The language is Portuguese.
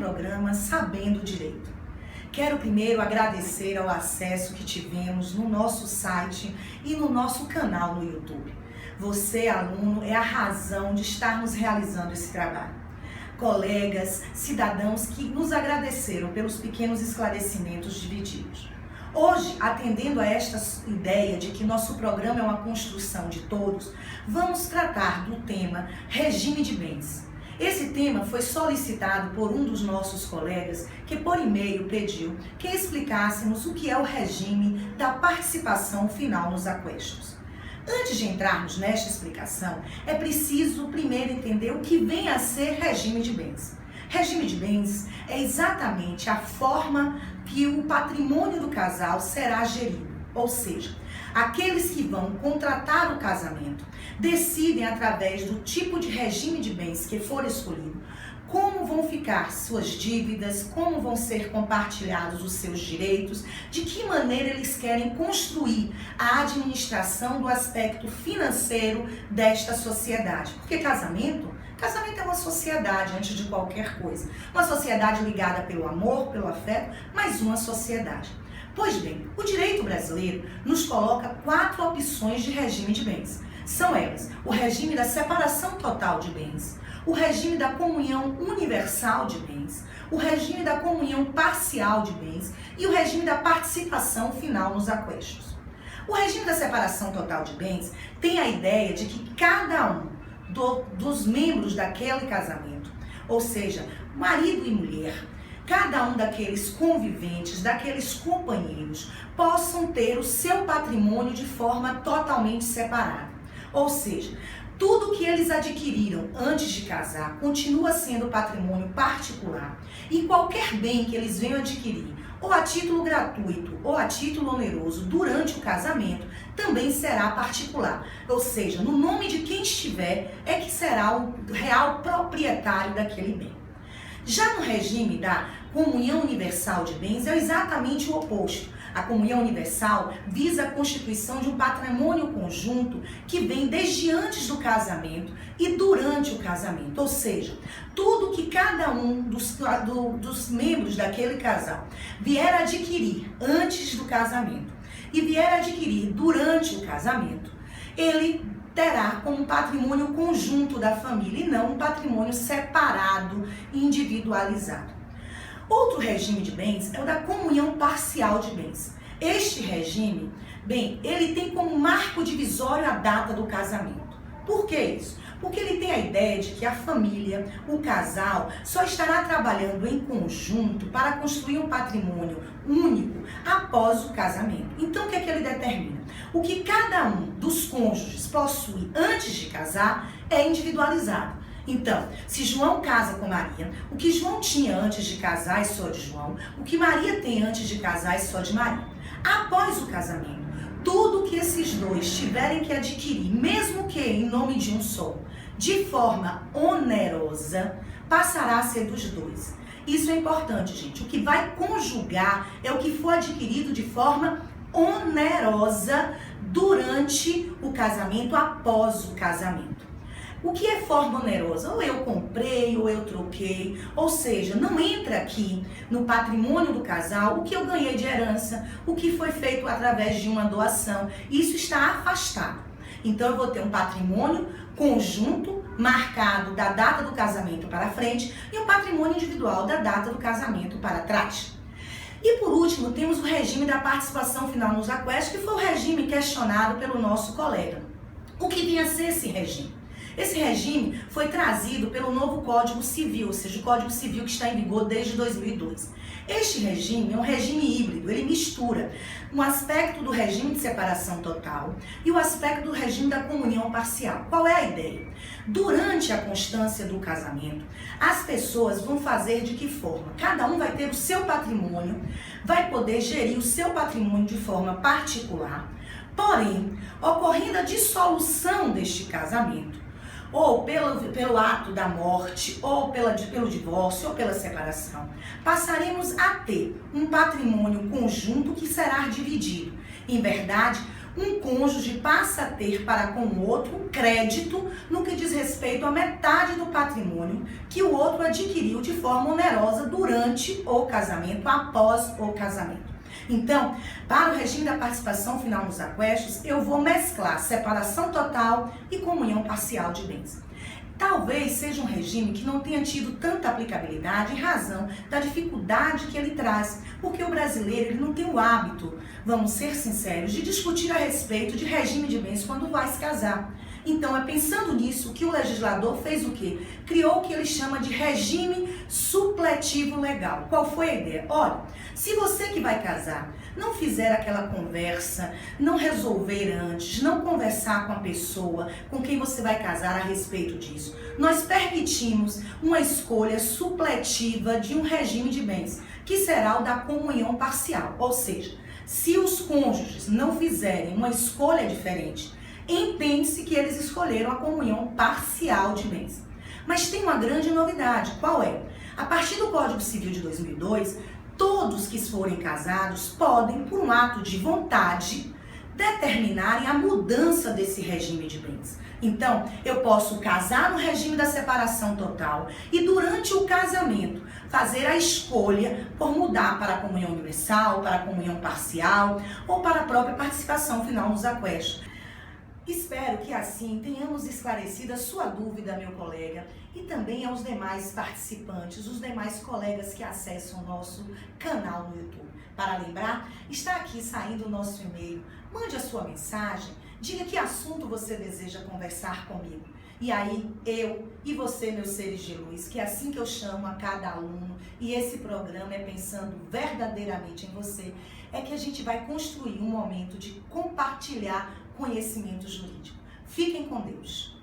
programa Sabendo Direito. Quero primeiro agradecer ao acesso que tivemos no nosso site e no nosso canal no YouTube. Você, aluno, é a razão de estarmos realizando esse trabalho. Colegas, cidadãos que nos agradeceram pelos pequenos esclarecimentos divididos. Hoje, atendendo a esta ideia de que nosso programa é uma construção de todos, vamos tratar do tema regime de bens. Esse tema foi solicitado por um dos nossos colegas que por e-mail pediu que explicássemos o que é o regime da participação final nos aquestos. Antes de entrarmos nesta explicação, é preciso primeiro entender o que vem a ser regime de bens. Regime de bens é exatamente a forma que o patrimônio do casal será gerido, ou seja, aqueles que vão contratar o casamento decidem através do tipo de regime de bens que for escolhido, como vão ficar suas dívidas, como vão ser compartilhados os seus direitos, de que maneira eles querem construir a administração do aspecto financeiro desta sociedade. Porque casamento é uma sociedade antes de qualquer coisa. Uma sociedade ligada pelo amor, pelo afeto, mas uma sociedade. Pois bem, o direito brasileiro nos coloca 4 opções de regime de bens. São elas: o regime da separação total de bens, o regime da comunhão universal de bens, o regime da comunhão parcial de bens e o regime da participação final nos aquestos. O regime da separação total de bens tem a ideia de que cada um dos membros daquele casamento, ou seja, marido e mulher, cada um daqueles conviventes, daqueles companheiros, possam ter o seu patrimônio de forma totalmente separada. Ou seja, tudo que eles adquiriram antes de casar continua sendo patrimônio particular e qualquer bem que eles venham adquirir, ou a título gratuito ou a título oneroso durante o casamento, também será particular. Ou seja, no nome de quem estiver é que será o real proprietário daquele bem. Já no regime da comunhão universal de bens é exatamente o oposto. A comunhão universal visa a constituição de um patrimônio conjunto que vem desde antes do casamento e durante o casamento. Ou seja, tudo que cada um dos membros daquele casal vier adquirir antes do casamento e vier adquirir durante o casamento, ele terá como patrimônio conjunto da família e não um patrimônio separado e individualizado. Outro regime de bens é o da comunhão parcial de bens. Este regime, ele tem como marco divisório a data do casamento. Por que isso? Porque ele tem a ideia de que a família, o casal, só estará trabalhando em conjunto para construir um patrimônio único após o casamento. Então, o que é que ele determina? O que cada um dos cônjuges possui antes de casar é individualizado. Então, se João casa com Maria, o que João tinha antes de casar é só de João, o que Maria tem antes de casar é só de Maria. Após o casamento, tudo que esses dois tiverem que adquirir, mesmo que em nome de um só, de forma onerosa, passará a ser dos dois. Isso é importante, gente. O que vai conjugar é o que for adquirido de forma onerosa durante o casamento, após o casamento. O que é forma onerosa? Ou eu comprei, ou eu troquei. Ou seja, não entra aqui no patrimônio do casal o que eu ganhei de herança, o que foi feito através de uma doação. Isso está afastado. Então eu vou ter um patrimônio conjunto, marcado da data do casamento para frente, e um patrimônio individual da data do casamento para trás. E por último, temos o regime da participação final nos aquestos, que foi o regime questionado pelo nosso colega. O que vinha a ser esse regime? Esse regime foi trazido pelo novo Código Civil, ou seja, o Código Civil que está em vigor desde 2002. Este regime é um regime híbrido, ele mistura um aspecto do regime de separação total e o aspecto do regime da comunhão parcial. Qual é a ideia? Durante a constância do casamento, as pessoas vão fazer de que forma? Cada um vai ter o seu patrimônio, vai poder gerir o seu patrimônio de forma particular, porém, ocorrendo a dissolução deste casamento, ou pelo ato da morte, ou pelo divórcio, ou pela separação, passaremos a ter um patrimônio conjunto que será dividido. Em verdade, um cônjuge passa a ter para com o outro um crédito no que diz respeito à metade do patrimônio que o outro adquiriu de forma onerosa durante o casamento, após o casamento. Então, para o regime da participação final nos aquestos, eu vou mesclar separação total e comunhão parcial de bens. Talvez seja um regime que não tenha tido tanta aplicabilidade em razão da dificuldade que ele traz, porque o brasileiro ele não tem o hábito, vamos ser sinceros, de discutir a respeito de regime de bens quando vai se casar. Então, é pensando nisso que o legislador fez o quê? Criou o que ele chama de regime supletivo legal. Qual foi a ideia? Olha, se você que vai casar não fizer aquela conversa, não resolver antes, não conversar com a pessoa com quem você vai casar a respeito disso, nós permitimos uma escolha supletiva de um regime de bens, que será o da comunhão parcial. Ou seja, se os cônjuges não fizerem uma escolha diferente, entende-se que eles escolheram a comunhão parcial de bens. Mas tem uma grande novidade, qual é? A partir do Código Civil de 2002, todos que forem casados podem, por um ato de vontade, determinarem a mudança desse regime de bens. Então, eu posso casar no regime da separação total e durante o casamento fazer a escolha por mudar para a comunhão universal, para a comunhão parcial ou para a própria participação final nos aquestos. Espero que assim tenhamos esclarecido a sua dúvida, meu colega, e também aos demais participantes, os demais colegas que acessam o nosso canal no YouTube. Para lembrar, está aqui saindo o nosso e-mail. Mande a sua mensagem, diga que assunto você deseja conversar comigo. E aí, eu e você, meus seres de luz, que é assim que eu chamo a cada aluno, e esse programa é pensando verdadeiramente em você, é que a gente vai construir um momento de compartilhar conhecimento jurídico. Fiquem com Deus.